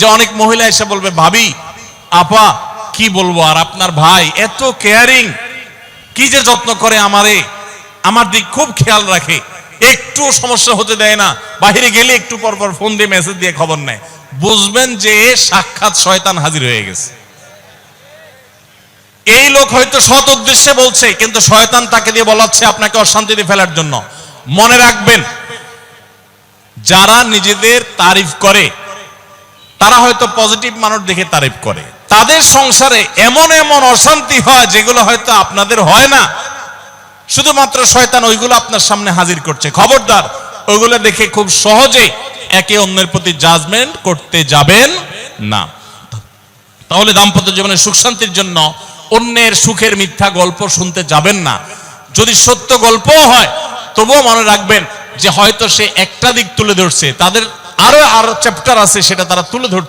যে অনেক মহিলা এসে বলবে, ভাবি আপা কি বলবো, আর আপনার ভাই এত কেয়ারিং, কি যে যত্ন করে আমারে, আমার দিক খুব খেয়াল রাখে, একটু সমস্যা হতে দেয় না, বাহিরে গেলে একটু পর পর ফোন দিয়ে মেসেজ দিয়ে খবর নেয়। বুঝবেন যে সাক্ষাৎ শয়তান হাজির হয়ে গেছে। এই লোক হয়তো সৎ উদ্দেশ্যে বলছে, কিন্তু শয়তান তাকে দিয়ে বলাচ্ছে আপনাকে অশান্তিতে ফেলার জন্য। মনে রাখবেন, যারা নিজেদের তারিফ করে তারা হয়তো পজিটিভ মানুষ দেখে তারিফ করে, তাদের সংসারে এমন এমন অশান্তি হয় যেগুলো হয়তো আপনাদের হয় না, শুধুমাত্র শয়তান ওইগুলো আপনার সামনে হাজির করছে। খবরদার, ওইগুলো দেখে খুব সহজে একে অন্যের প্রতি জাজমেন্ট করতে যাবেন না। তাহলে দাম্পত্য জীবনের সুখ শান্তির জন্য অন্যের সুখের মিথ্যা গল্প শুনতে যাবেন না। যদি সত্য গল্পও হয় তবুও মনে রাখবেন যে হয়তো সে একটা দিক তুলে ধরছে, তাদের আরো চ্যাপ্টার আছে, সেটা তারা তুলে ধরছে।